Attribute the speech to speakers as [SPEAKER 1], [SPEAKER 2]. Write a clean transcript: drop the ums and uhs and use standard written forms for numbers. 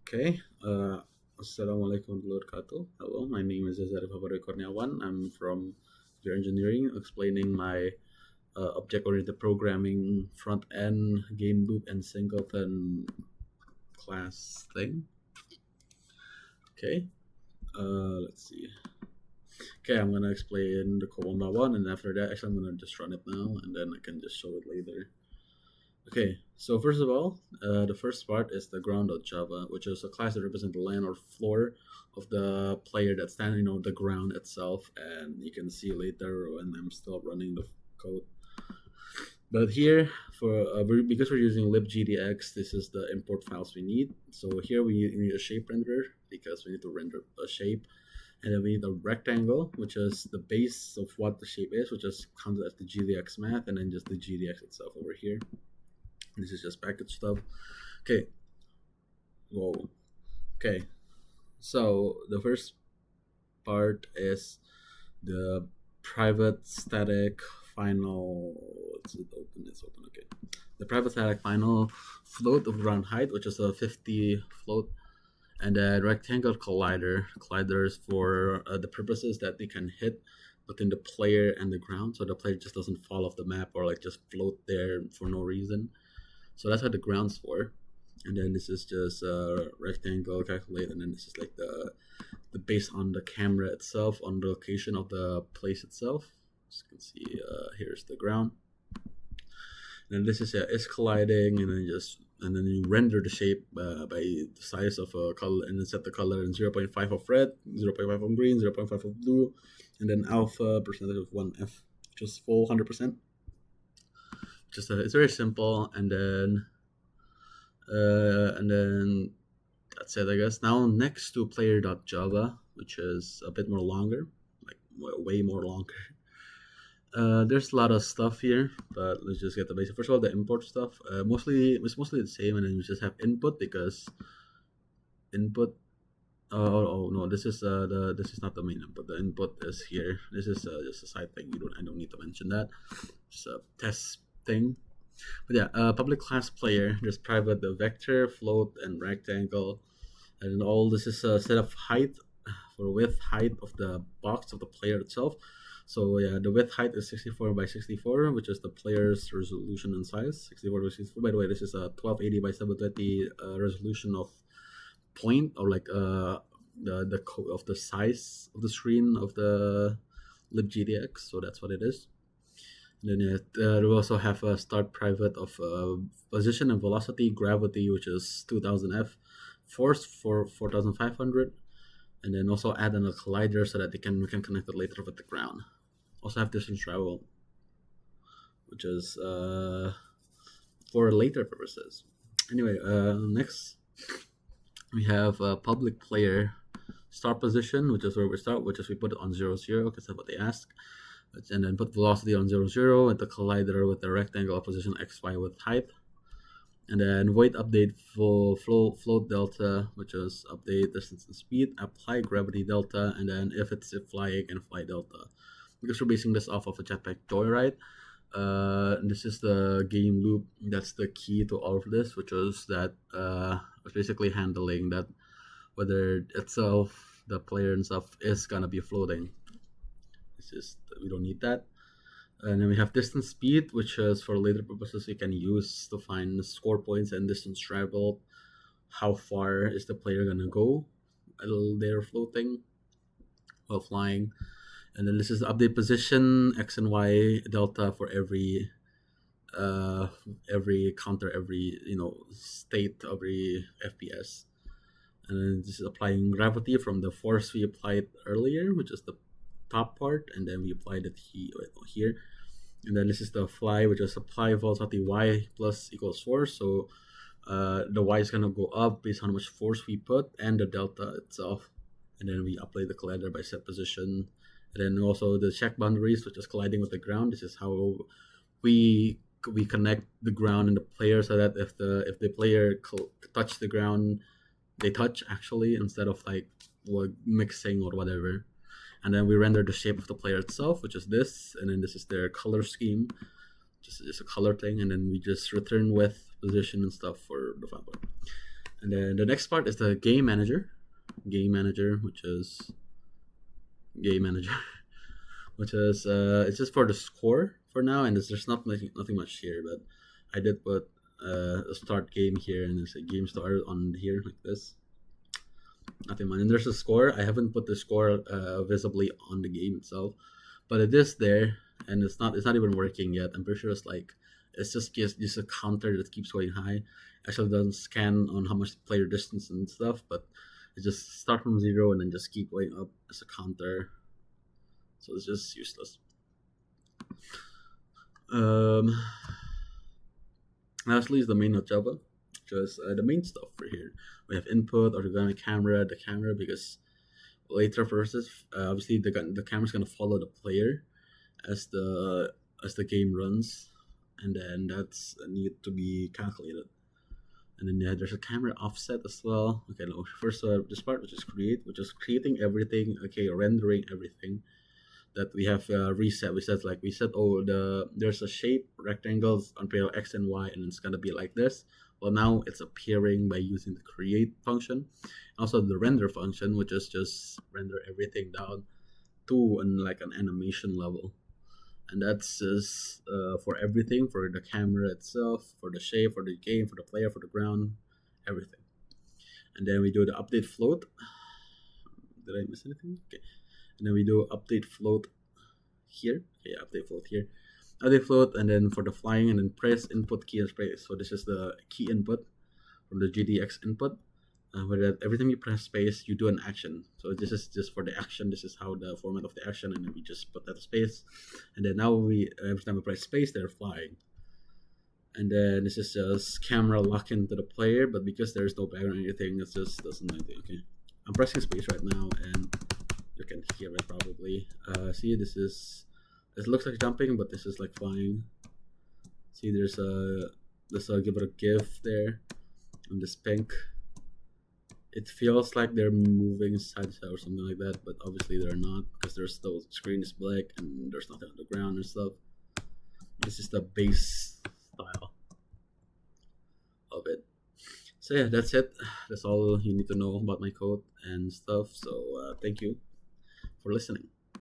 [SPEAKER 1] Okay. Assalamualaikum warahmatullahi wabarakatuh. Hello, my name is Azari Favorit Kurniawan. I'm from Computer Engineering, explaining my object-oriented programming front end game loop and singleton class thing. Okay. Let's see. Okay, I'm gonna explain the code one by one, and after that, actually, I'm gonna just run it now, and then I can just show it later. Okay, so first of all, the first part is the ground.java, which is a class that represents the land or floor of the player that's standing on the ground itself, and you can see later when I'm still running the code. But here, because we're using libgdx, this is the import files we need. So here we need a shape renderer because we need to render a shape, and then we need a rectangle, which is the base of what the shape is, which is counted as the GDX math, and then just the GDX itself over here. This is just package stuff. Okay. Whoa. Okay. So the first part is the private static final. Let's open this. Open. Okay. The private static final float of ground height, which is a 50 float, and then rectangle collider. Colliders for the purposes that they can hit between the player and the ground, so the player just doesn't fall off the map or like just float there for no reason. So that's what the ground's for. And then this is just a rectangle calculate, and then this is like the base on the camera itself, on the location of the place itself. As you can see, here's the ground. And then this is colliding, and then you render the shape by the size of a color, and then set the color in 0.5 of red, 0.5 of green, 0.5 of blue, and then alpha percentage of 1f, just full 100%. It's very simple, and then that's it, I guess. Now next to player.java, which is a bit more longer, like way more longer. There's a lot of stuff here, but let's just get the basic. First of all, the import stuff. It's mostly the same, and then we just have input because input. Oh no, this is not the main input. The input is here. This is just a side thing. I don't need to mention that. Just a test thing. But yeah, public class player. There's private the vector, float, and rectangle, and all this is a set of height for width height of the box of the player itself. So yeah, the width height is 64 by 64, which is the player's resolution and size. 64 by 64. By the way, this is a 1280 by 720 resolution of point, or like the code of the size of the screen of the libgdx. So that's what it is. And then we also have a start private of position and velocity, gravity, which is 2000 f, force for 4500, and then also add in a collider so that we can connect it later with the ground. Also have distance travel, which is for later purposes. Anyway, next we have a public player start position, which is where we start, which is we put it on 0, 0 because that's what they ask. And then put velocity on 0, 0 and the collider with the rectangle position x, y with height. And then void update for float delta, which is update distance and speed, apply gravity delta, and then if it's flying and fly delta. Because we're basing this off of a jetpack joyride. This is the game loop that's the key to all of this, which is that it's basically handling that whether itself, the player and stuff, is gonna be floating. It's just we don't need that. And then we have distance speed, which is for later purposes you can use to find score points and distance traveled. How far is the player gonna go while they're floating, while flying? And then this is the update position, x and y delta for every counter, every state, every FPS. And then this is applying gravity from the force we applied earlier, which is the top part, and then we applied it here. And then this is the fly, which is apply velocity y plus equals force. So the y is gonna go up based on how much force we put and the delta itself. And then we apply the collider by set position. And then also the check boundaries, which is colliding with the ground. This is how we connect the ground and the player, so that if the player touch the ground, they touch actually, instead of like mixing or whatever. And then we render the shape of the player itself, which is this, and then this is their color scheme, just a color thing, and then we just return with position and stuff for the fun part. And then the next part is the game manager. Game manager, which is game manager, which is it's just for the score for now, and there's nothing much here. But I did put a start game here, and there's a game started on here like this. Nothing much. And there's a score. I haven't put the score visibly on the game itself, but it is there, and it's not even working yet. I'm pretty sure it's just a counter that keeps going high. Actually, doesn't scan on how much player distance and stuff, but it just start from zero and then just keep going up as a counter. So it's just useless. Lastly is the main of Java, just the main stuff for here. We have input, orthogonal camera, the camera, because later versus obviously the camera's gonna follow the player as the game runs, and then that's need to be calculated. And then there's a camera offset as well. Okay, no, first this part, which is creating everything. Okay, rendering everything that we have reset. We said, oh, there's a shape rectangles on parallel x and y, and it's gonna be like this. Well, now it's appearing by using the create function, also the render function, which is just render everything down to an animation level, and that's just for everything, for the camera itself, for the shape, for the game, for the player, for the ground, everything. And then we do the update float. Did I miss anything? Okay. And then we do update float here. Okay, update float here. Update float, and then for the flying, and then press input key and space. So this is the key input from the GDX input. Where that every time you press space, you do an action. So this is just for the action. This is how the format of the action, and then we just put that space. And then now every time we press space, they're flying. And then this is just camera lock into the player, but because there's no background or anything, it just doesn't do anything. Okay, I'm pressing space right now, and you can hear it probably. See, it looks like jumping, but this is like flying. See, there's a give it a give there, and this pink. It feels like they're moving side to side or something like that, but obviously they're not, because there's the screen is black and there's nothing on the ground and stuff. This is the base style of it. So yeah, that's it. That's all you need to know about my code and stuff. So thank you for listening.